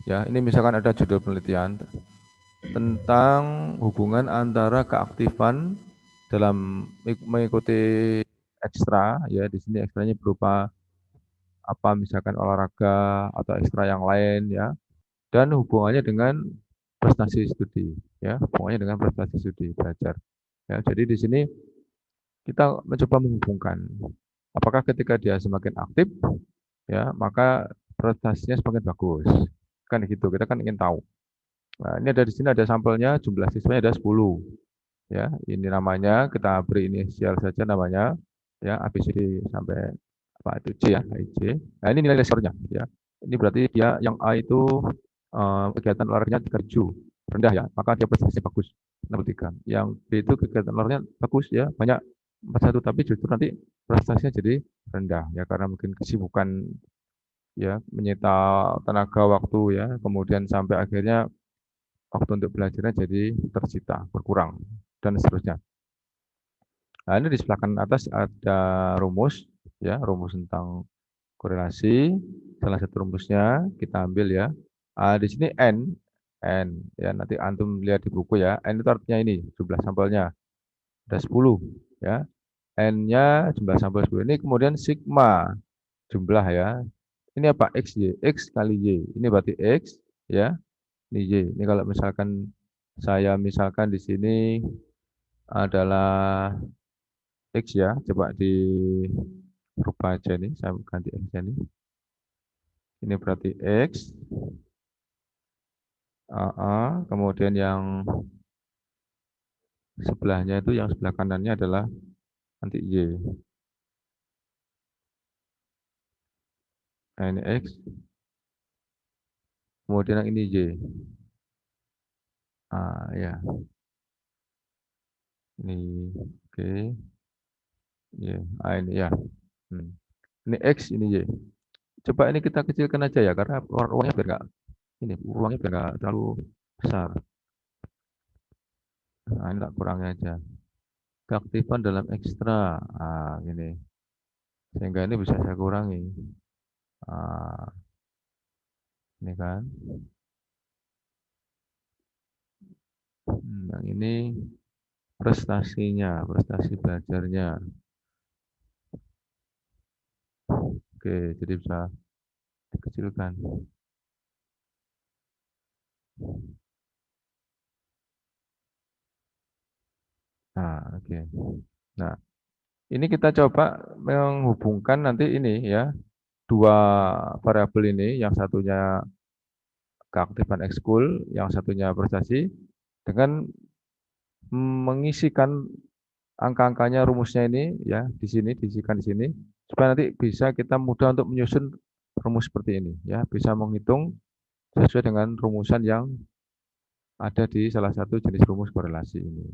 Ya, ini misalkan ada judul penelitian tentang hubungan antara keaktifan dalam mengikuti ekstra, ya di sini ekstranya berupa apa misalkan olahraga atau ekstra yang lain ya, dan hubungannya dengan prestasi studi, ya hubungannya dengan prestasi studi belajar. Ya, jadi di sini kita mencoba menghubungkan apakah ketika dia semakin aktif, ya maka prestasinya semakin bagus. Kan gitu, kita kan ingin tahu. Nah, ini ada di sini ada sampelnya, jumlah siswanya ada 10. Ya, ini namanya kita beri inisial saja namanya ya ABCD sampai apa itu C ya, C. Nah, ini nilai skornya ya. Ini berarti dia yang A itu kegiatan olahraganya 37 rendah ya, maka dia prestasi bagus 63. Yang B itu kegiatan olahraganya bagus ya, banyak 41 tapi justru nanti prestasinya jadi rendah ya karena mungkin kesibukan ya menyita tenaga waktu ya, kemudian sampai akhirnya waktu untuk belajarnya jadi tersita, berkurang dan seterusnya. Nah, ini di sebelah kanan atas ada rumus, ya, rumus tentang korelasi. Salah satu rumusnya kita ambil ya. Di sini N, ya nanti antum lihat di buku ya. N itu artinya ini jumlah sampelnya ada 10, ya. N-nya jumlah sampel 10 ini kemudian sigma jumlah ya. Ini apa? X, Y. X kali Y. Ini berarti X, ya. Ini Y. Ini kalau misalkan saya misalkan di sini adalah X ya, coba dirubah aja nih, saya ganti X nya nih. Ini berarti X, kemudian yang sebelahnya itu, yang sebelah kanannya adalah nanti Y. Nah, ini X, kemudian yang ini Y. Ya, ini oke, Y. Ini ya. Hmm. Ini X, ini Y. Coba ini kita kecilkan aja ya, karena ruangnya biar nggak, ini ruangnya biar nggak terlalu besar. Nah, ini tak kurangnya aja. Keaktifan dalam ekstra, ini. Sehingga ini bisa saya kurangi. Ah, ini kan. Yang ini prestasinya, prestasi belajarnya. Oke, jadi bisa dikecilkan. Nah, oke. Nah, ini kita coba menghubungkan nanti ini ya, dua variabel ini, yang satunya keaktifan ekskul, yang satunya prestasi, dengan mengisikan angka-angkanya rumusnya ini ya di sini, diisikan di sini, supaya nanti bisa kita mudah untuk menyusun rumus seperti ini ya, bisa menghitung sesuai dengan rumusan yang ada di salah satu jenis rumus korelasi ini.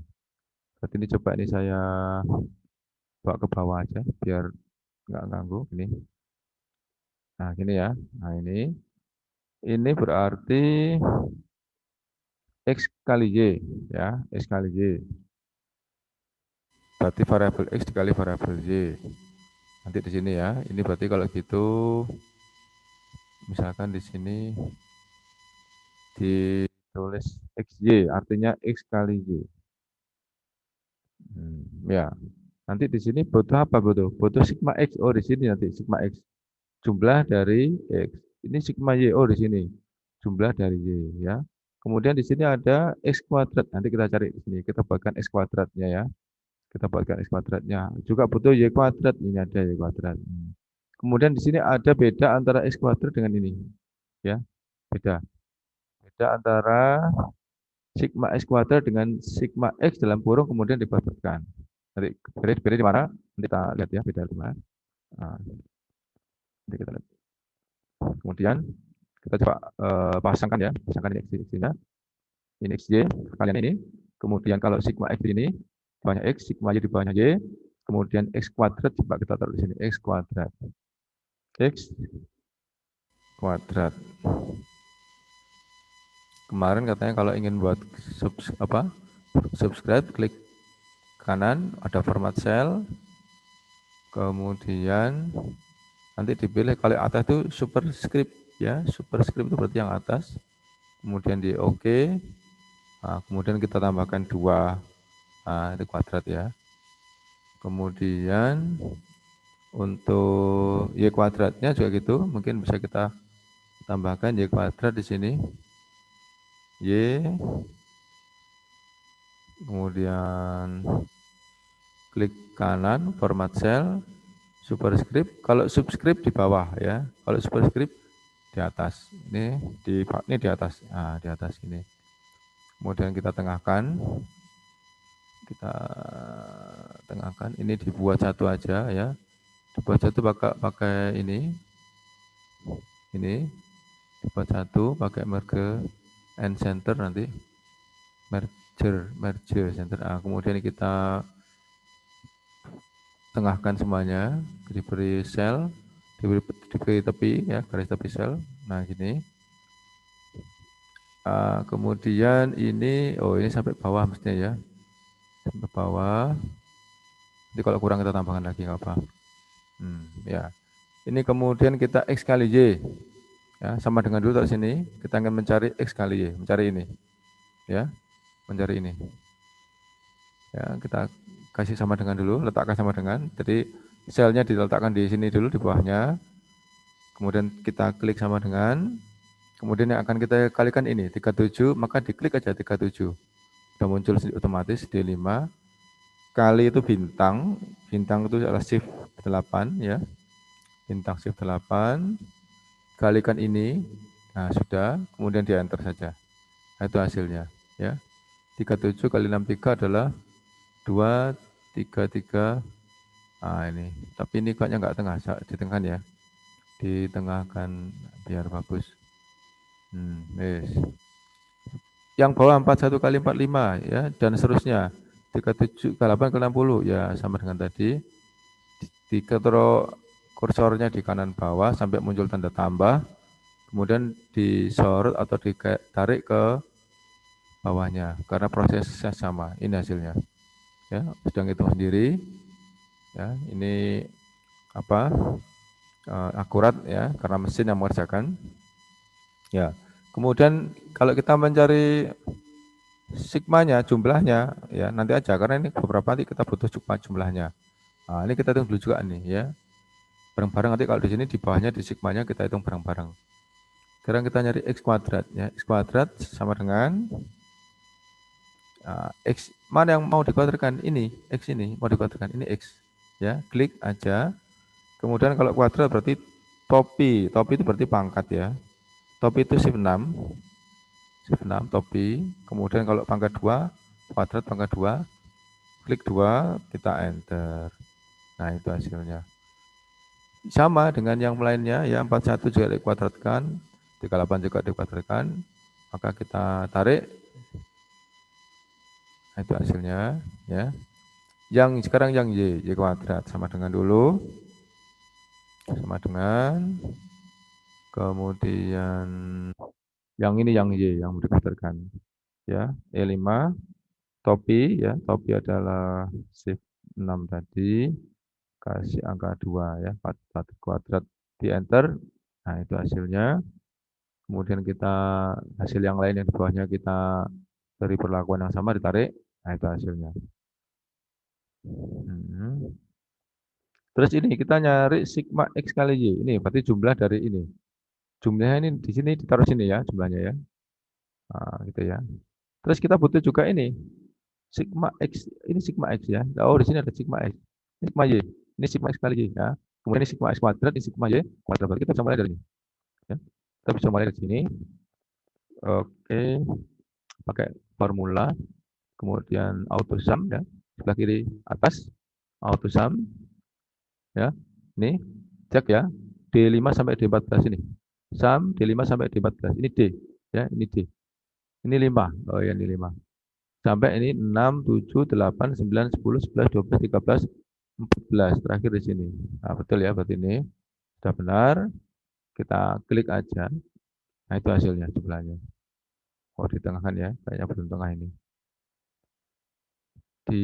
Berarti ini coba ini saya bawa ke bawah aja biar nggak ganggu ini. Nah, gini ya. Nah, ini berarti X kali Y ya, X kali Y. Berarti variabel X dikali variabel Y. Nanti di sini ya. Ini berarti kalau gitu misalkan di sini ditulis XY artinya X kali Y. Ya. Nanti di sini butuh apa butuh? Butuh sigma X. Oh, di sini nanti sigma X. Jumlah dari X. Ini sigma Y. Oh, di sini. Jumlah dari Y ya. Kemudian di sini ada X kuadrat. Nanti kita cari di sini. Kita buatkan X kuadratnya ya. Kita buatkan X kuadratnya. Juga butuh Y kuadrat. Ini ada Y kuadrat. Kemudian di sini ada beda antara X kuadrat dengan ini. Ya, beda. Beda antara sigma X kuadrat dengan sigma X dalam kurung kemudian dikuadratkan. Nanti beda di mana? Nanti kita lihat ya, beda di mana. Nah, nanti kita lihat. Kemudian kita coba pasangkan ya, pasangkan ini X-nya, ini XY, kalian ini. Kemudian kalau sigma X ini banyak X, sigma Y di bawahnya Y, kemudian X kuadrat, coba kita taruh di sini, X kuadrat. X kuadrat. Kemarin katanya kalau ingin buat subscribe, klik kanan, ada format cell, kemudian nanti dipilih kalau atas itu superscript ya, superscript itu berarti yang atas, kemudian di OK, nah, kemudian kita tambahkan 2, nah, itu kuadrat ya. Kemudian untuk Y kuadratnya juga gitu, mungkin bisa kita tambahkan Y kuadrat di sini, Y, kemudian klik kanan, format cell, superscript, kalau subscript di bawah ya, kalau superscript di atas, ini di atas, nah, di atas ini. Kemudian kita tengahkan, ini dibuat satu aja ya, dibuat satu pakai ini dibuat satu pakai merge and center nanti, merge center. Nah, kemudian kita tengahkan semuanya, diberi sel, diberi tepi ya, garis tepi sel. Nah gini. Kemudian ini, ini sampai bawah mestinya ya, sampai bawah. Jadi kalau kurang kita tambahkan lagi nggak apa. Ya. Ini kemudian kita X kali Y. Ya, sama dengan dulu dari sini, kita akan mencari X kali Y, mencari ini. Ya, mencari ini. Ya, kita kasih sama dengan dulu, letakkan sama dengan. Jadi selnya diletakkan di sini dulu di bawahnya. Kemudian kita klik sama dengan. Kemudian yang akan kita kalikan ini 37, maka diklik aja 37. Sudah muncul otomatis D5. Kali itu bintang. Bintang itu adalah shift 8 ya. Bintang shift 8. Kalikan ini. Nah, sudah, kemudian di enter saja. Nah, itu hasilnya ya. 37 kali 63 adalah 233. Nah, ini. Tapi ini kayaknya enggak tengah, ditengahkan ya. Ditengahkan biar bagus. Yes. Yang bawah 41 kali 45 ya, dan seterusnya. 37 kali 8 kali 60 ya, sama dengan tadi. Diketrok kursornya di kanan bawah sampai muncul tanda tambah. Kemudian disorot atau ditarik ke bawahnya karena prosesnya sama. Ini hasilnya. Ya, sedang hitung sendiri. Ya, ini apa? Akurat ya, karena mesin yang mengerjakan. Ya. Kemudian kalau kita mencari sigmanya, jumlahnya, ya nanti aja karena ini beberapa nanti kita butuh jumlahnya. Nah, ini kita hitung dulu juga nih ya. Bareng-bareng nanti kalau di sini di bawahnya di sigmanya kita hitung bareng-bareng. Sekarang kita nyari X kuadrat ya. X kuadrat sama dengan X mana yang mau dikuadratkan? Ini, X ini mau dikuadratkan. Ini X. Ya, klik aja. Kemudian kalau kuadrat berarti topi. Topi itu berarti pangkat ya. Topi itu shift 6. Shift 6 topi. Kemudian kalau pangkat 2, kuadrat pangkat 2, klik 2, kita enter. Nah, itu hasilnya. Sama dengan yang lainnya ya, 41 juga dikuadratkan, 38 juga dikuadratkan. Maka kita tarik. Nah, itu hasilnya ya. Yang sekarang yang Y kuadrat sama dengan dulu. Sama dengan, kemudian yang ini yang Y yang dikuadratkan ya, E5 topi ya, topi adalah shift 6 tadi, kasih angka 2 ya, 4 kuadrat, di enter. Nah, itu hasilnya. Kemudian kita hasil yang lain yang di bawahnya kita beri perlakuan yang sama, ditarik. Nah, itu hasilnya. Terus ini kita nyari sigma X kali Y. Ini berarti jumlah dari ini. Jumlahnya ini di sini ditaruh sini ya, jumlahnya ya. Nah, gitu ya. Terus kita butuh juga ini sigma X, ini sigma X ya. Oh, di sini ada sigma X. Ini sigma Y. Ini sigma X kali Y ya. Kemudian ini sigma X kuadrat, ini sigma Y kuadrat. Berarti kita bisa mulai dari ini. Ya. Kita bisa mulai dari sini. Oke, pakai formula. Kemudian auto sum ya. Sebelah kiri atas auto sum ya. Ini cek ya. D5 sampai D14 ini. Sum D5 sampai D14. Ini D ya, ini D. Ini 5. Oh ya, ini 5. Sampai ini 6, 7, 8, 9, 10, 11, 12, 13, 14. Terakhir di sini. Nah, betul ya, berarti ini sudah benar. Kita klik aja. Nah, itu hasilnya jumlahnya. Oh, di tengah kan ya, kayaknya belum tengah ini. Di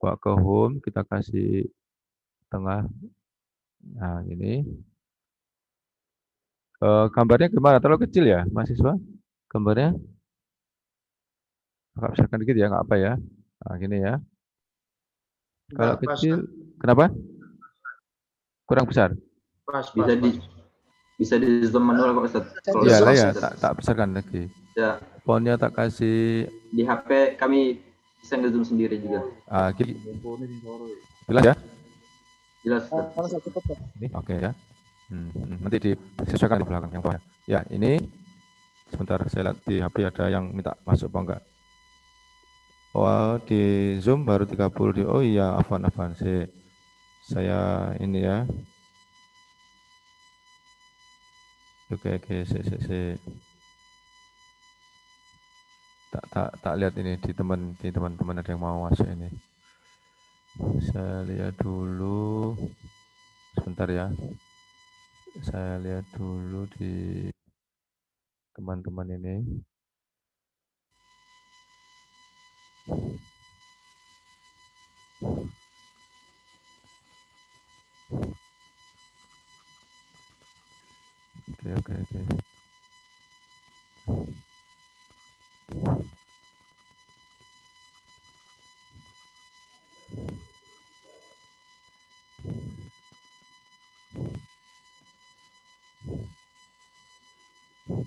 bawa ke home, kita kasih tengah. Nah, ini. Gambarnya gimana? Terlalu kecil ya, mahasiswa? Gambarnya agak besarkan dikit ya, nggak apa ya. Nah, gini ya. Kalau Enggak, pas, kecil, kenapa? Kurang besar. pas. Bisa di zoom manual kok Ustaz. Kalau udah Iyalah kurang ya, Ustaz. tak besarkan lagi. Ya, Fontnya tak kasih di HP kami bisa nge-zoom sendiri juga. gini. Jelas ya? Jelas Ustaz. Ini oke ya. Nanti disesuaikan di belakang yang bawah. Ya, ini sebentar saya lihat di HP ada yang minta masuk apa enggak. Oh, di Zoom baru 30 di. Oh iya, afan saya ini ya. Oke, tak lihat ini di teman-teman ada yang mau masuk ini. Saya lihat dulu. Sebentar ya. Saya lihat dulu di teman-teman ini. Oke.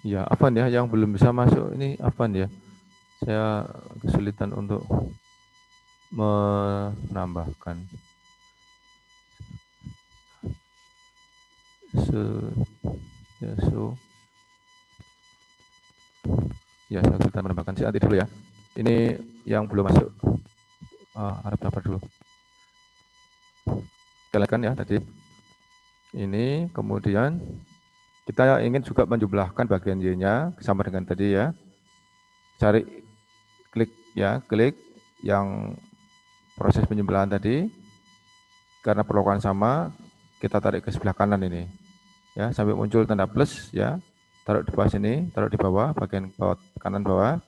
Ya, Afan ya, yang belum bisa masuk ini Afan ya. Saya kesulitan untuk menambahkan. Saya kesulitan menambahkan. Nanti dulu ya. Ini yang belum masuk. Harap sabar dulu. Kita lihatkan ya tadi. Ini kemudian kita ingin juga menjumlahkan bagian Y-nya sama dengan tadi ya. Cari klik yang proses penjumlahan tadi. Karena perlakuan sama, kita tarik ke sebelah kanan ini. Ya, sampai muncul tanda plus ya. Taruh di bawah sini, taruh di bawah bagian bawah kanan bawah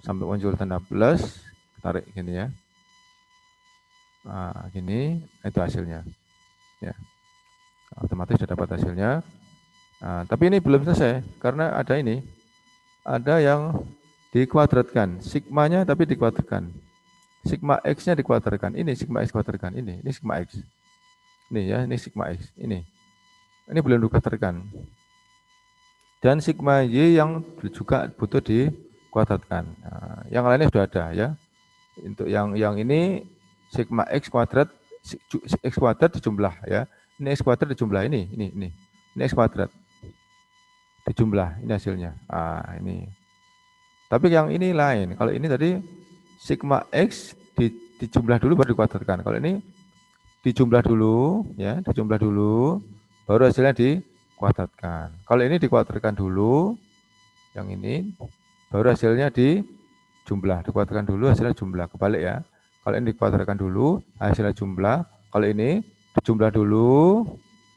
sampai muncul tanda plus, tarik gini ya. Nah, gini itu hasilnya. Ya. Otomatis sudah dapat hasilnya. Nah, tapi ini belum selesai karena ada ini. Ada yang dikuadratkan, sigmanya tapi dikuadratkan. Sigma X-nya dikuadratkan. Ini sigma X kuadratkan. Ini sigma X. Ini ya, ini sigma X. Ini belum dikuadratkan. Dan sigma Y yang juga butuh dikuadratkan. Nah, yang lainnya sudah ada ya. Untuk yang ini sigma X kuadrat dijumlah ya. Ini X kuadrat dijumlah ini X kuadrat dijumlah, ini hasilnya. Ini. Tapi yang ini lain. Kalau ini tadi sigma X dijumlah dulu baru dikuadratkan. Kalau ini dijumlah dulu ya, baru hasilnya dikuadratkan. Kalau ini dikuadratkan dulu, yang ini baru hasilnya dikuadratkan dulu hasilnya jumlah, kebalik ya. Kalau ini dikuadratkan dulu hasilnya jumlah, kalau ini dijumlah dulu,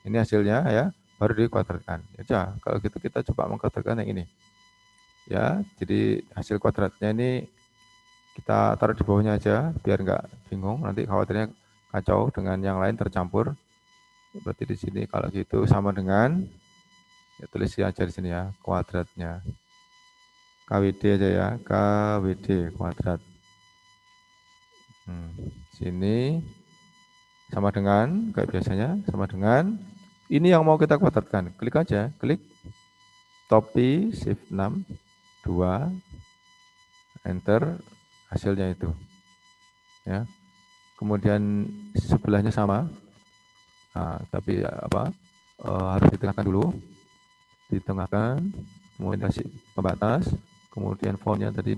ini hasilnya ya, baru dikuadratkan. Ya, kalau gitu kita coba mengkuadratkan yang ini. Ya, jadi hasil kuadratnya ini kita taruh di bawahnya aja biar nggak bingung, nanti khawatirnya kacau dengan yang lain tercampur. Berarti di sini kalau gitu sama dengan ya, tulis aja di sini ya kuadratnya. KWD aja ya, KWD kuadrat. Sini sama dengan kayak biasanya, sama dengan ini yang mau kita kuadratkan. Klik aja, klik copy shift 6 2 enter, hasilnya itu. Ya. Kemudian sebelahnya sama. Tapi harus ditengahkan dulu. Ditengahkan, kemudian kasih pembatas, kemudian fontnya tadi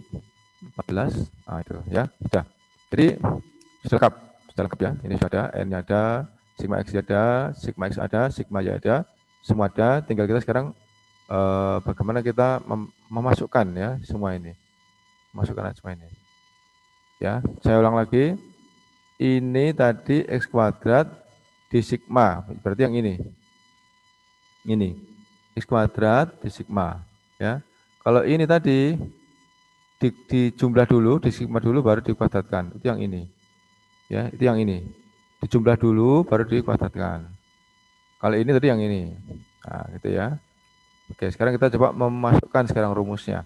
14. Itu ya, sudah. Jadi sudah lengkap ya. Ini sudah ada, N-nya ada, sigma X ada, sigma X ada, sigma Y ada, semua ada. Tinggal kita sekarang bagaimana kita memasukkan ya semua ini. Masukkan semua ini. Ya, saya ulang lagi. Ini tadi X kuadrat di sigma, berarti yang ini. Ini X kuadrat di sigma ya. Kalau ini tadi dijumlah dulu, di sigma dulu baru dikuadratkan. Itu yang ini. Ya, itu yang ini. Dijumlah dulu baru dikuadratkan. Kalau ini tadi yang ini. Nah, gitu ya. Oke, sekarang kita coba memasukkan sekarang rumusnya.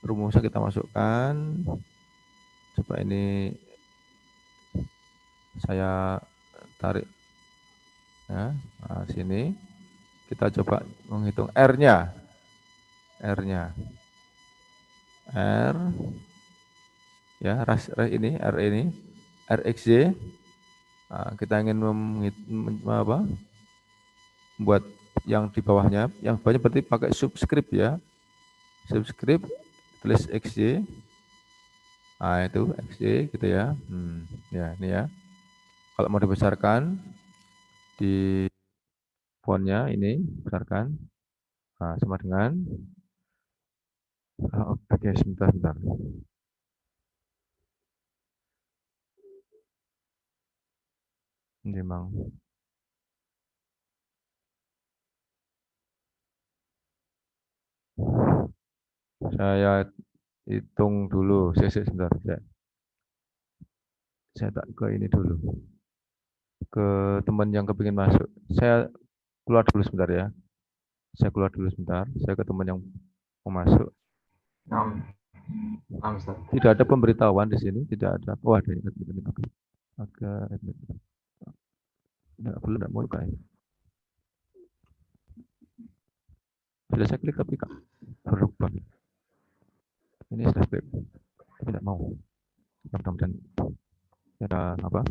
Rumusnya kita masukkan. Coba ini saya tarik ya. Nah, sini kita coba menghitung R-nya. R-nya. R ya, ini R ini RXY. Nah, kita ingin membuat yang di bawahnya, yang bawahnya berarti pakai subscript ya. Subscript tulis XY. Nah, itu XY gitu ya. Ya, ini ya. Kalau mau dibesarkan di fontnya ini besarkan. Nah, sama dengan oke, sebentar. Ini memang saya hitung dulu. Sebentar. Saya tak ke ini dulu. Ke teman yang kepingin masuk. Saya keluar dulu sebentar ya. Saya keluar dulu sebentar. Saya ke teman yang mau masuk. Tidak ada pemberitahuan di sini. Tidak ada. Oh, ada. Agak. Belum mau buka ya. Sudah saya klik tapi berubah. Ini sudah klik. Tidak mau. Mudah-mudahan ada apa?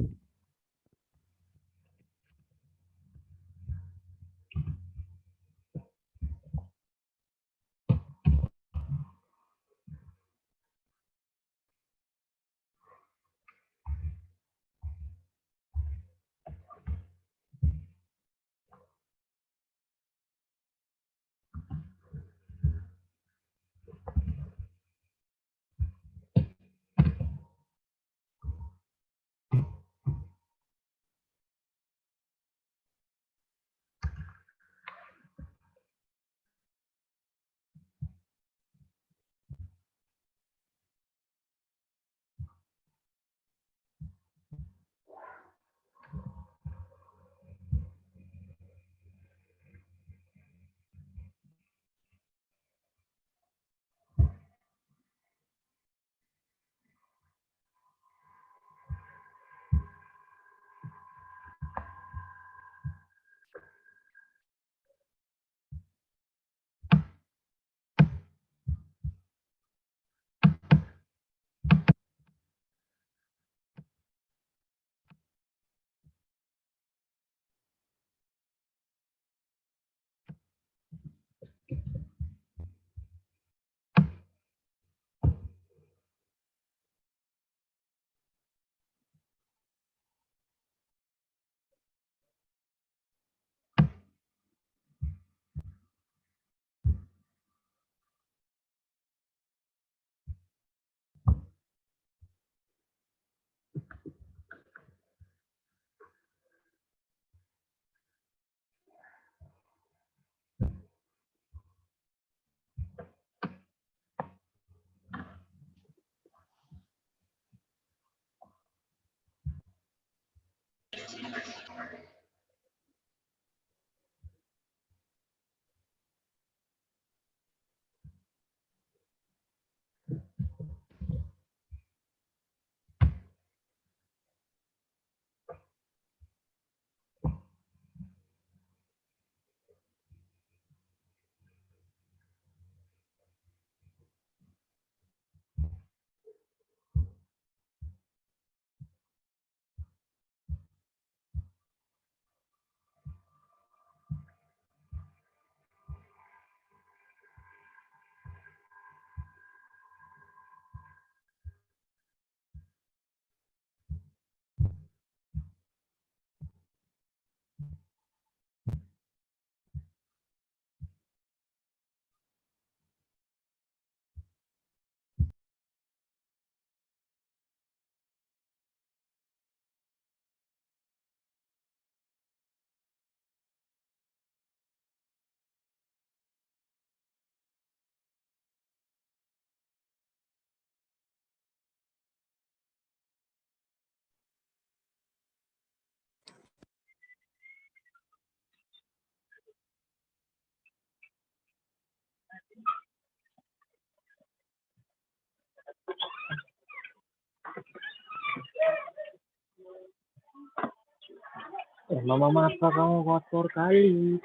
Mama apa kamu kotor kali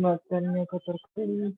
makannya kotor kali.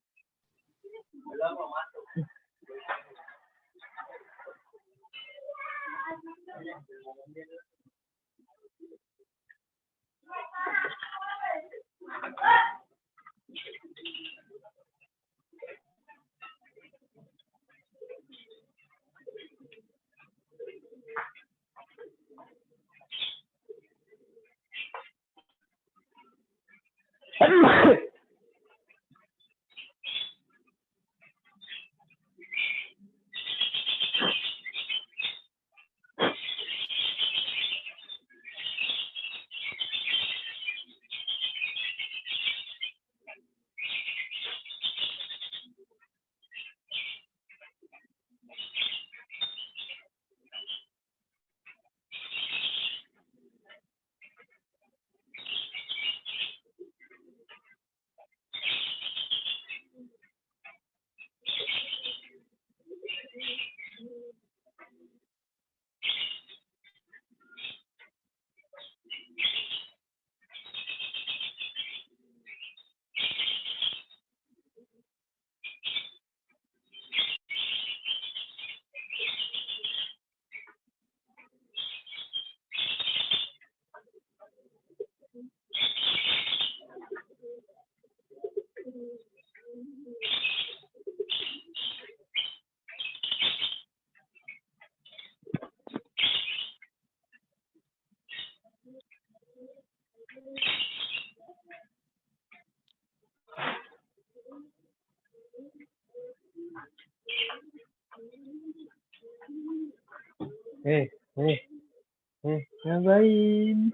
Ngapain?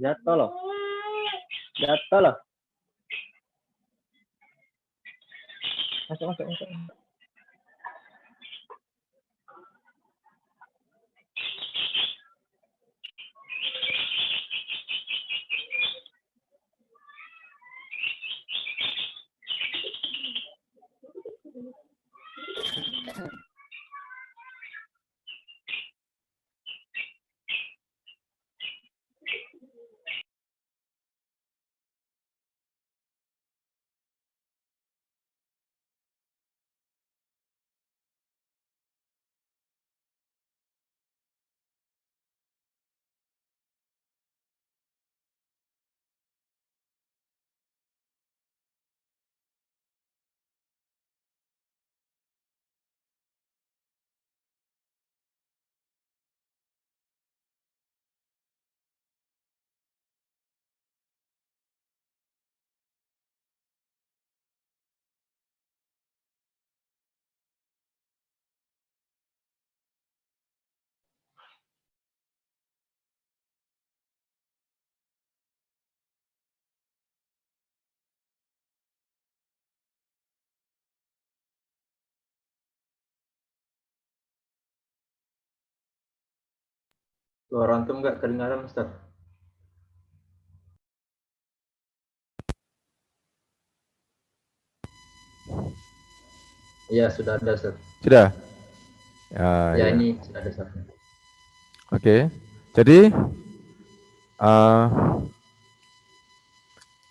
Jatuh loh. Masuk. Suara antum nggak kedengaran, Ustaz? Iya, sudah ada, Ustaz. Sudah? Ya, Ya. ini sudah ada, Ustaz. Oke. Jadi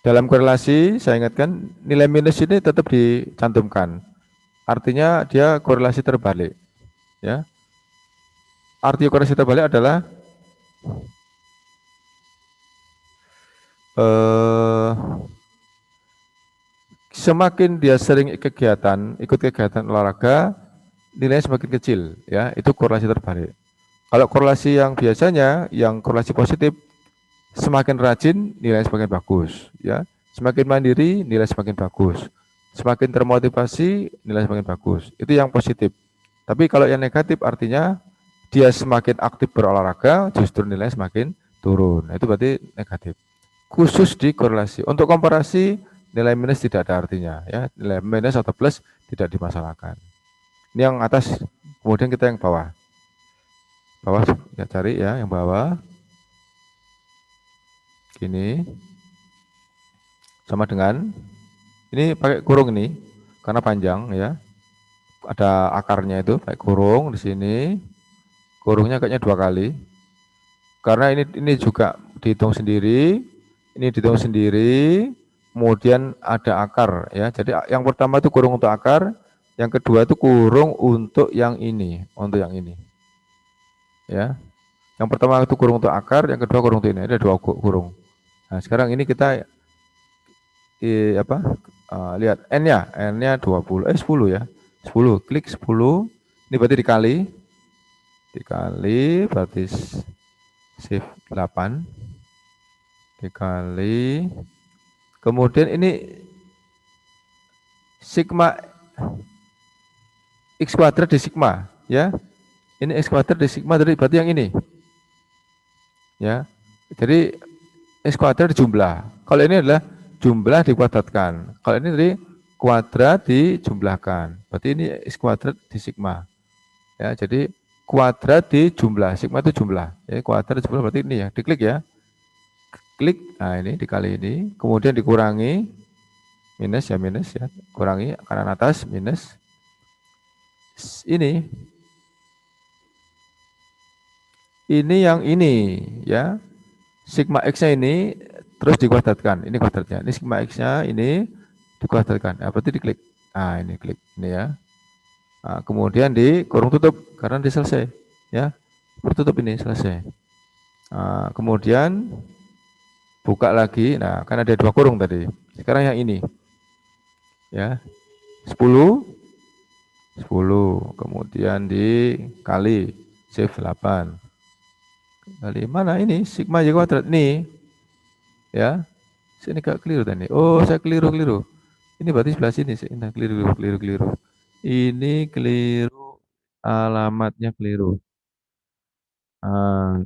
dalam korelasi saya ingatkan nilai minus ini tetap dicantumkan. Artinya dia korelasi terbalik. Ya. Arti korelasi terbalik adalah semakin dia sering ikut kegiatan olahraga, nilainya semakin kecil, ya. Itu korelasi terbalik. Kalau korelasi yang biasanya, yang korelasi positif, semakin rajin nilai semakin bagus, ya. Semakin mandiri nilai semakin bagus. Semakin termotivasi nilai semakin bagus. Itu yang positif. Tapi kalau yang negatif artinya dia semakin aktif berolahraga justru nilai semakin turun. Nah, itu berarti negatif. Khusus di korelasi. Untuk komparasi nilai minus tidak ada artinya, ya. Nilai minus atau plus tidak dimasalahkan. Ini yang atas, kemudian kita yang bawah. Bawah ya, cari ya yang bawah. Gini. Sama dengan ini pakai kurung ini karena panjang, ya. ada akarnya itu, pakai kurung di sini. Kurungnya kayaknya 2 kali. Karena ini juga dihitung sendiri, ini dihitung sendiri, kemudian ada akar ya. Jadi yang pertama itu kurung untuk akar, yang kedua itu kurung untuk yang ini, Ya. Yang pertama itu kurung untuk akar, yang kedua kurung untuk ini. Ada 2 kurung. Nah, sekarang ini kita lihat n-nya 20, 10 ya. 10, klik 10. Ini berarti dikali berarti shift 8 dikali, kemudian ini sigma x kuadrat di sigma ya. Ini x kuadrat di sigma dari berarti yang ini. Ya. Jadi x kuadrat dijumlah. Kalau ini adalah jumlah dikuadratkan. Kalau ini dari kuadrat dijumlahkan. Berarti ini x kuadrat di sigma. Ya, jadi kuadrat dijumlah. Sigma itu jumlah. Ya, kuadrat dijumlah berarti ini ya. Diklik ya. Klik, nah ini dikali ini, kemudian dikurangi, minus ya, kurangi kanan atas, minus, ini yang ini, ya, sigma x-nya ini, terus dikuadratkan, ini kuadratnya, ini sigma x-nya ini, dikuadratkan, nah, berarti diklik, nah ini klik, ini ya, nah, kemudian di kurung tutup, karena dia selesai, ya, tertutup ini, selesai, nah, kemudian, buka lagi, nah kan ada 2 kurung tadi. Sekarang yang ini. Ya. 10 kemudian dikali shift 8. Kali mana ini? Sigma y kuadrat nih. Ya. Sini gak keliru tadi. Oh, saya keliru. Ini berarti sebelah sini sih. Nah, keliru. Ini keliru, alamatnya keliru.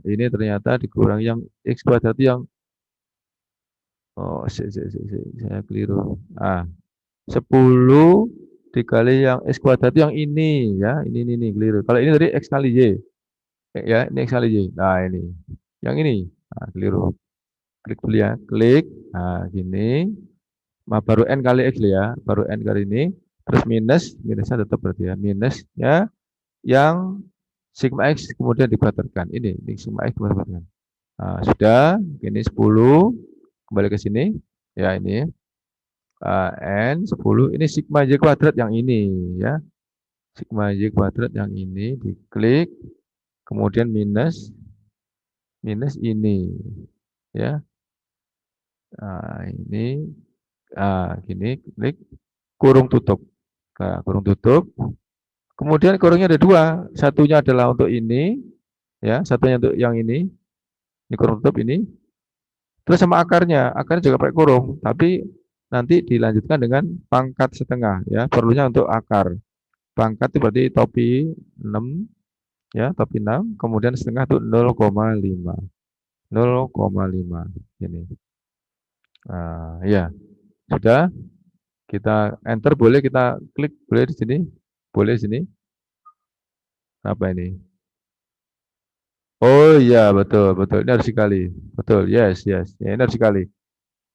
Ini ternyata dikurang yang x kuadrat yang saya keliru. 10 dikali yang x kuadrat yang ini ya, ini keliru. Kalau ini dari x kali y. Ya, ini x kali y. Nah, ini. Yang ini. Nah, keliru. Klik dulu ya. Klik. Nah, gini. Nah, baru n kali x ya, baru n kali ini. Terus minusnya tetap berarti ya. Minusnya yang sigma x kemudian dikuadratkan. Ini sigma x dikuadratkan. Nah, sudah. Ini 10 kembali ke sini. Ya, ini. N 10 ini sigma y kuadrat yang ini ya. Sigma y kuadrat yang ini diklik, kemudian minus ini ya. Nah, ini gini klik kurung tutup. Nah, kurung tutup. Kemudian kurungnya ada 2. Satunya adalah untuk ini ya, satunya untuk yang ini. Ini kurung tutup ini. Terus sama akarnya juga pakai kurung, tapi nanti dilanjutkan dengan pangkat setengah ya. Perlunya untuk akar. Pangkat itu berarti topi 6 ya, topi 6, kemudian setengah itu 0,5. 0,5 ini. Ya. Sudah kita enter, boleh kita klik, boleh di sini. Boleh sini. Apa ini? Oh iya, betul. Ini harus sekali. Betul. Yes. Ya, ini harus sekali.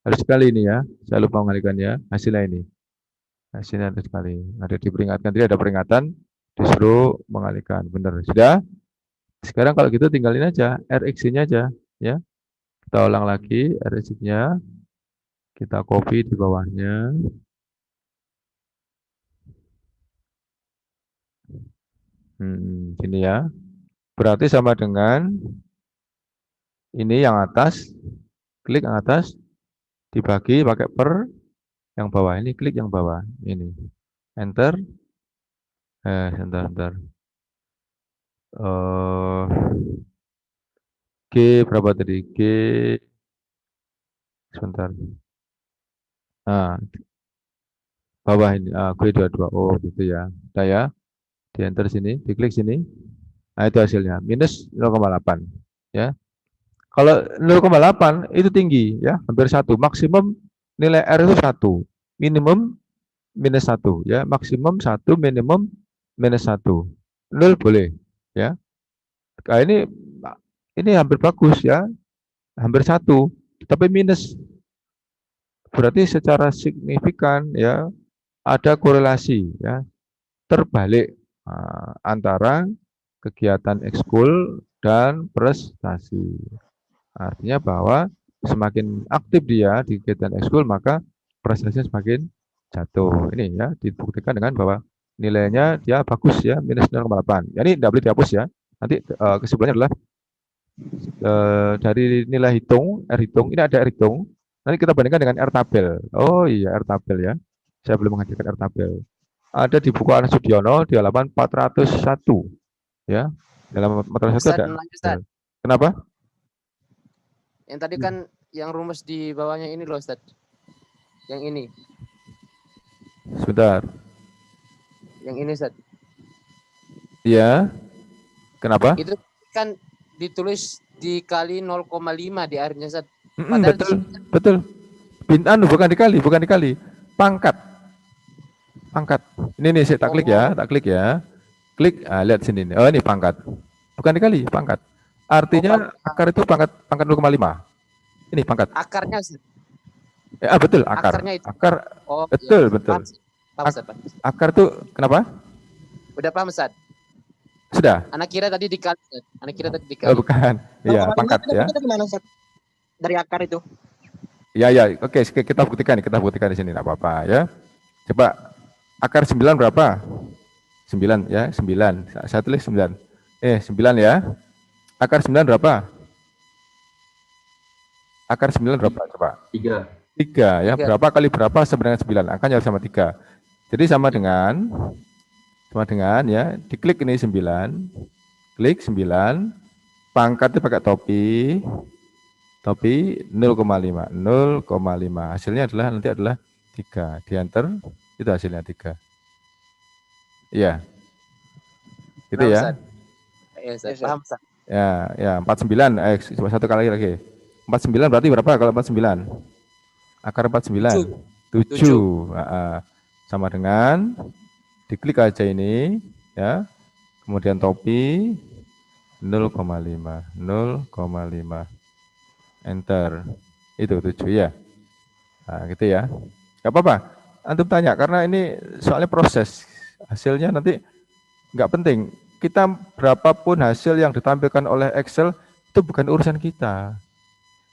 Harus sekali ini ya. Saya lupa mengalihkan ya. Hasilnya ini. Hasilnya harus sekali. Ada diperingatkan, tidak ada peringatan, disuruh mengalihkan. Benar. Sudah? Sekarang kalau gitu tinggalin aja RX-nya aja ya. Kita ulang lagi RX-nya. Kita copy di bawahnya. Sini ya. Berarti sama dengan ini yang atas, klik yang atas, dibagi pakai per, yang bawah ini klik yang bawah ini. Enter. Sebentar. G berapa tadi? G sebentar. Nah, bawah ini G22. Oh, gitu ya. Udah ya. Di enter sini, diklik sini. Nah, itu hasilnya minus 0,8 ya. Kalau 0,8 itu tinggi ya, hampir 1. Maksimum nilai R itu 1. Minimum minus 1 ya. Maksimum 1, minimum minus 1. 0 boleh ya. Nah, ini hampir bagus ya. Hampir 1, tapi minus. Berarti secara signifikan ya ada korelasi ya. terbalik antara kegiatan ekskul dan prestasi. Artinya bahwa semakin aktif dia di kegiatan ekskul, maka prestasinya semakin jatuh. Ini ya dibuktikan dengan bahwa nilainya dia bagus ya, minus 0,8. Ya, ini tidak boleh dihapus ya. Nanti kesimpulannya adalah dari nilai hitung, R hitung, ini ada R hitung. Nanti kita bandingkan dengan R tabel. Oh iya, R tabel ya. Saya belum mengajarkan R tabel. Ada di buku Anas Sudiono di halaman 401 ya. Dalam materi 1 Ustaz, ada. lanjut, Ustaz. Kenapa? Yang tadi kan yang rumus di bawahnya ini loh, Ustaz. Yang ini. Sebentar. Yang ini, Ustaz. Iya. Kenapa? Itu kan ditulis dikali 0,5 di akhirnya, Ustaz. Padahal Betul, betul. Bukan dikali. Pangkat. Ini nih saya tak klik ya, Klik, lihat sini nih. Oh, ini pangkat. Bukan dikali, pangkat. Artinya akar itu pangkat 0,5. Ini pangkat. Akarnya, Ustaz. Betul, akar. Akarnya itu. Akar. Oh, Betul, iya. betul. Paham, Ustaz. Akar itu kenapa? Udah paham, Ustaz. Sudah? Anak kira tadi dikali, Ustaz. Anak kira tadi dikali. Oh, bukan. Iya, pangkat ya. Gimana, Ustaz? Dari akar itu. Ya. Oke, kita buktikan di sini, enggak apa-apa ya. Coba akar 9 berapa? 9 ya, 9. Saya tulis 9. 9 ya. Akar 9 berapa? Akar 9 berapa coba? 3. 3 ya. 3. Berapa kali berapa sebenarnya 9? Angkanya harus sama 3. Jadi sama dengan ya, diklik ini 9. Klik 9. Pangkatnya pakai topi 0,5. Hasilnya nanti adalah 3. Diantar itu hasilnya 3. Iya. Gitu Paham, ya. Ustaz. Iya, Ustaz. Paham, Ustaz. Ya, 49. Coba satu kali lagi. 49 berarti berapa kalau 49? Akar 49. 7. Sama dengan diklik aja ini ya. Kemudian topi 0,5. Enter. Itu 7 ya. Nah, gitu ya. Gak apa-apa. Antum tanya karena ini soalnya proses. Hasilnya nanti nggak penting. Kita berapapun hasil yang ditampilkan oleh Excel itu bukan urusan kita.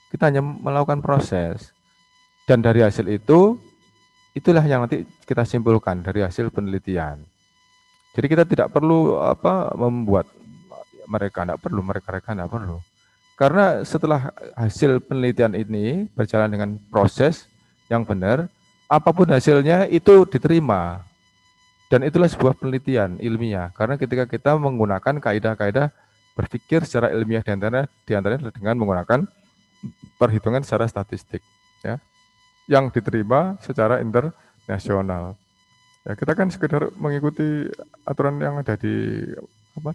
Kita hanya melakukan proses. Dan dari hasil itulah yang nanti kita simpulkan dari hasil penelitian. Jadi kita tidak perlu membuat mereka enggak perlu. Karena setelah hasil penelitian ini berjalan dengan proses yang benar, apapun hasilnya itu diterima. Dan itulah sebuah penelitian ilmiah. Karena ketika kita menggunakan kaidah-kaidah berpikir secara ilmiah diantaranya dengan menggunakan perhitungan secara statistik, ya, yang diterima secara internasional. Ya, kita kan sekedar mengikuti aturan yang ada di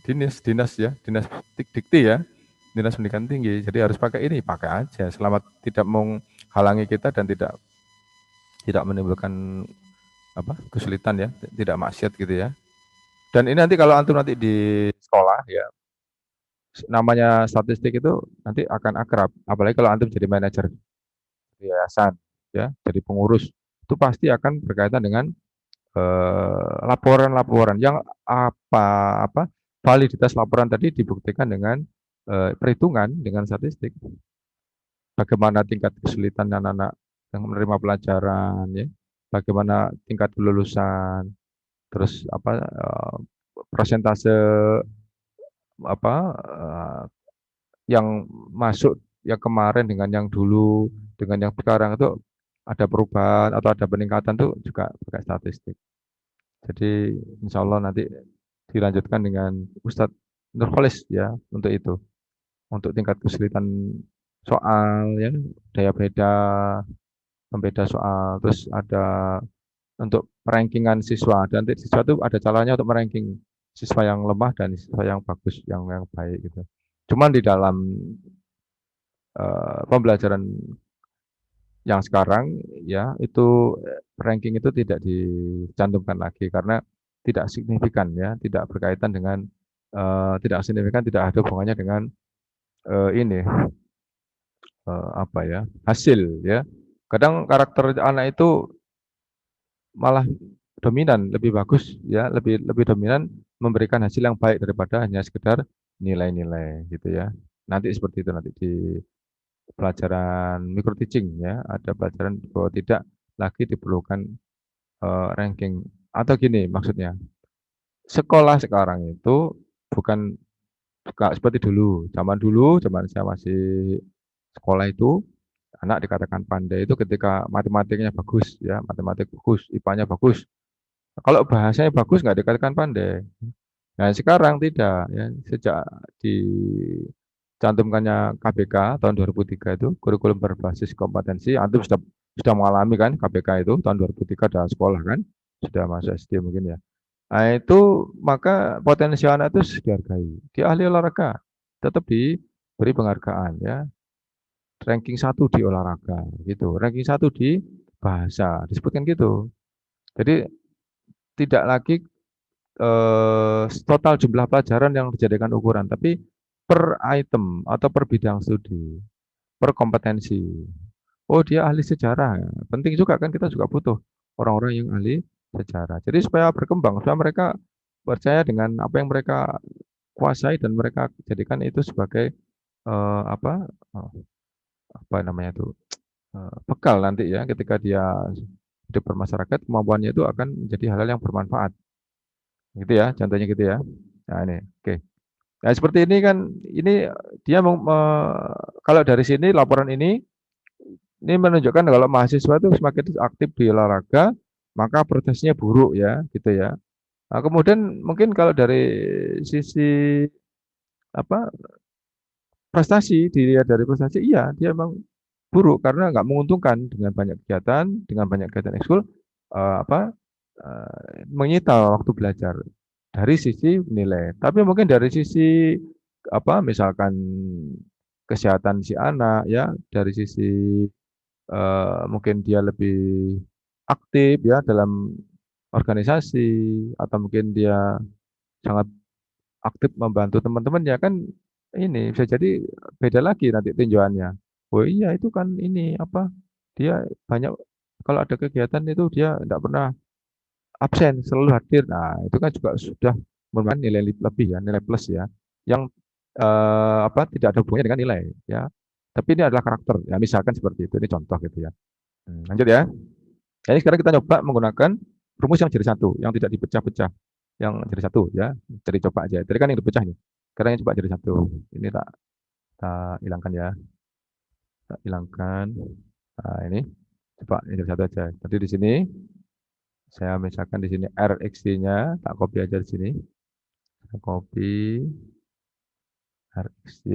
dinas dikti ya, dinas pendidikan tinggi. Jadi harus pakai aja. Selama tidak menghalangi kita dan tidak menimbulkan kesulitan ya, tidak maksiat gitu ya. Dan ini nanti kalau antum nanti di sekolah ya, namanya statistik itu nanti akan akrab, apalagi kalau antum jadi manajer yayasan ya, jadi pengurus, itu pasti akan berkaitan dengan laporan-laporan yang validitas laporan tadi dibuktikan dengan perhitungan dengan statistik. Bagaimana tingkat kesulitan anak-anak yang menerima pelajaran ya, bagaimana tingkat kelulusan, terus persentase yang masuk yang kemarin dengan yang dulu dengan yang sekarang itu ada perubahan atau ada peningkatan tuh juga pakai statistik. Jadi insya Allah nanti dilanjutkan dengan Ustadz Nurholis ya untuk itu, untuk tingkat kesulitan soal ya, daya beda, pembeda soal, terus ada untuk rankingan siswa, dan nanti siswa itu ada caranya untuk meranking siswa yang lemah dan siswa yang bagus, yang baik gitu. Cuman di dalam pembelajaran yang sekarang ya itu ranking itu tidak dicantumkan lagi karena tidak signifikan ya, tidak berkaitan dengan tidak signifikan, tidak ada hubungannya dengan hasil ya. Kadang karakter anak itu malah dominan, lebih bagus ya, lebih lebih dominan memberikan hasil yang baik daripada hanya sekedar nilai-nilai gitu ya. Nanti seperti itu nanti di pelajaran micro teaching ya, ada pelajaran bahwa tidak lagi diperlukan ranking atau gini maksudnya. Sekolah sekarang itu bukan seperti dulu. Zaman dulu, zaman saya masih sekolah itu anak dikatakan pandai itu ketika matematiknya bagus ya, matematik bagus, IPA-nya bagus. Kalau bahasanya bagus nggak dikatakan pandai. Nah, sekarang tidak ya. Sejak dicantumkannya KBK tahun 2003 itu kurikulum berbasis kompetensi, antum sudah mengalami kan KBK itu tahun 2003 ada sekolah kan, sudah masuk SD mungkin ya. Nah, itu maka potensi anak itu dihargai. Dia ahli olahraga, tetap diberi penghargaan ya. Ranking 1 di olahraga gitu, ranking 1 di bahasa, disebutkan gitu. Jadi tidak lagi total jumlah pelajaran yang dijadikan ukuran, tapi per item atau per bidang studi, per kompetensi. Oh, dia ahli sejarah. Penting juga kan kita juga butuh orang-orang yang ahli sejarah. Jadi supaya berkembang, supaya mereka percaya dengan apa yang mereka kuasai dan mereka jadikan itu sebagai apa apa namanya itu bekal nanti ya ketika dia hidup bermasyarakat, kemampuannya itu akan menjadi hal-hal yang bermanfaat. Gitu ya, contohnya gitu ya. Nah, ini, oke. Nah, seperti ini kan, ini dia kalau dari sini laporan ini menunjukkan kalau mahasiswa itu semakin aktif di olahraga, maka prestasinya buruk ya, gitu ya. Nah, kemudian mungkin kalau dari sisi apa prestasi, dilihat dari prestasi, iya dia memang buruk karena nggak menguntungkan dengan banyak kegiatan ekskul menyita waktu belajar dari sisi nilai. Tapi mungkin dari sisi apa misalkan kesehatan si anak ya, dari sisi mungkin dia lebih aktif ya dalam organisasi atau mungkin dia sangat aktif membantu teman-temannya kan ini bisa jadi beda lagi nanti tinjauannya. Oh iya itu kan ini apa dia banyak kalau ada kegiatan itu dia tidak pernah absen, selalu hadir. Nah, itu kan juga sudah merupakan nilai lebih ya, nilai plus ya, yang apa tidak ada hubungannya dengan nilai ya. Tapi ini adalah karakter ya, misalkan seperti itu. Ini contoh gitu ya. Lanjut ya. Jadi sekarang kita coba menggunakan rumus yang jadi satu, yang tidak dipecah-pecah, yang jadi satu ya. Jadi coba aja. Tadi kan yang dipecah nih. Sekarang yang coba jadi satu. Ini tak hilangkan ya. Tak hilangkan. Nah, ini coba ini jadi satu aja. Jadi di sini saya misalkan di sini RXT-nya, tak copy aja di sini. Saya copy RXT.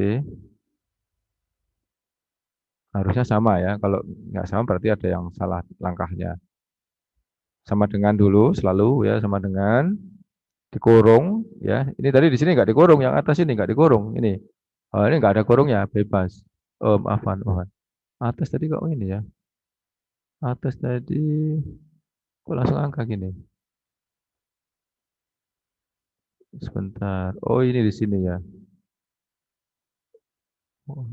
Harusnya sama ya. Kalau nggak sama berarti ada yang salah langkahnya. Sama dengan dulu, selalu ya, sama dengan dikurung ya. Ini tadi di sini nggak dikurung, yang atas ini nggak dikurung. Ini, oh, ini nggak ada kurungnya, bebas. Oh, maafan, maafan. Atas tadi kok ini ya. Atas tadi kok langsung angka gini. Sebentar. Oh, ini di sini ya. Oh,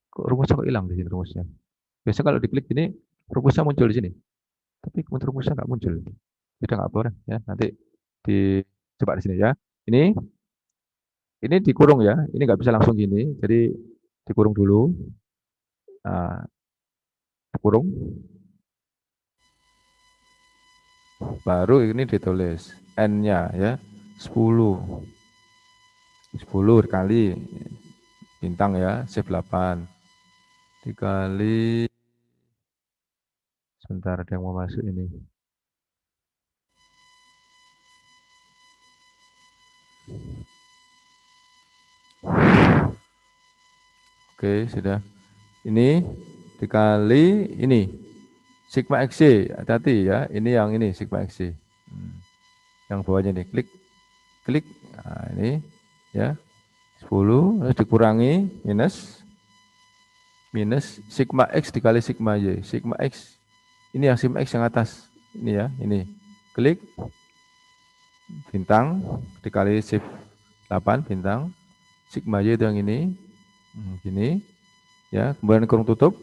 kok rumusnya kok hilang di sini rumusnya. Biasa kalau diklik ini rumusnya muncul di sini. Tapi rumusnya nggak muncul. Tidak nggak boleh ya. Nanti coba di sini ya. Ini dikurung ya. Ini nggak bisa langsung gini. Jadi dikurung dulu. Nah, dikurung. Baru ini ditulis N-nya ya. 10. 10 dikali bintang ya, shift 8. Dikali sebentar ada yang mau masuk ini. Oke, sudah. Ini dikali ini. Sigma XC, hati-hati ya. Ini yang ini sigma XC. Yang bawahnya nih, klik. Klik. Nah, ini ya. 10 terus dikurangi minus sigma X dikali sigma Y. Sigma X ini yang sigma X yang atas. Ini ya, ini. Klik bintang dikali shift 8 bintang. Sigma Y itu yang ini. Gini. Ya, kemudian kurung tutup.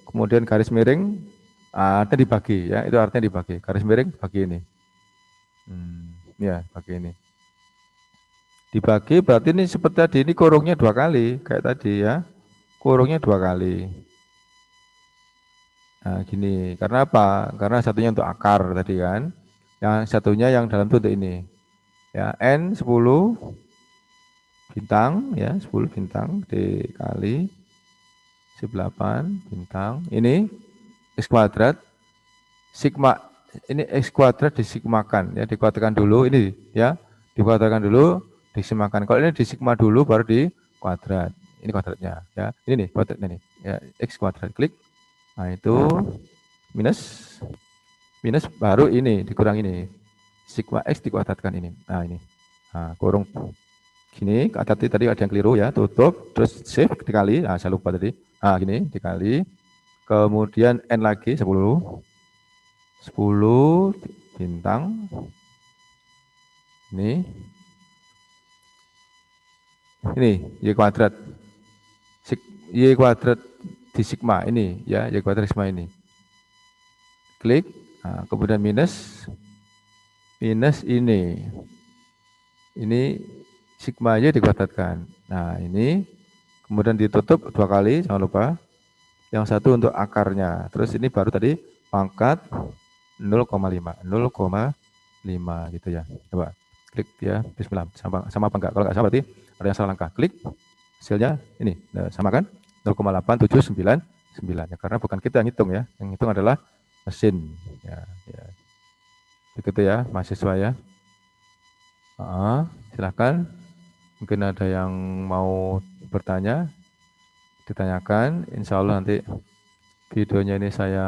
Kemudian garis miring Artinya dibagi ya, itu artinya dibagi. Garis miring bagi ini. Ya, bagi ini. Dibagi berarti ini seperti tadi, ini kurungnya 2 kali kayak tadi ya. Kurungnya 2 kali. Nah, gini, karena apa? Karena satunya untuk akar tadi kan. Yang satunya yang dalam itu untuk ini. Ya, N 10 bintang ya, 10 bintang dikali 18 bintang. Ini X kuadrat sigma, ini X kuadrat disigmakan ya, dikuadratkan dulu ini ya. Dikuadratkan dulu, disigmakan. Kalau ini disigma dulu baru di kuadrat. Ini kuadratnya ya. Ini nih kuadratnya nih. Ya, X kuadrat klik. Nah, itu minus baru ini dikurang ini. Sigma X dikuadratkan ini. Nah, ini. Nah, kurung gini, tadi ada yang keliru ya, tutup, terus shift dikali, nah saya lupa tadi. Nah, gini dikali. Kemudian N lagi 10 bintang. Ini Y kuadrat. Y kuadrat di sigma ini ya, Y kuadrat sigma ini. Klik, nah, kemudian minus ini. Ini sigma Y dikuadratkan. Nah, ini kemudian ditutup 2 kali, jangan lupa. Yang satu untuk akarnya. Terus ini baru tadi pangkat 0,5 gitu ya. Coba klik ya, bismillah. Sama apa enggak? Kalau enggak sama berarti ada yang salah langkah. Klik, hasilnya ini sama kan? 0,8799 ya, karena bukan kita yang hitung ya. Yang hitung adalah mesin ya. Begitu ya, mahasiswa ya. Silakan. Mungkin ada yang mau bertanya, ditanyakan. Insya Allah nanti videonya ini saya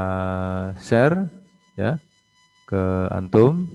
share ya ke antum.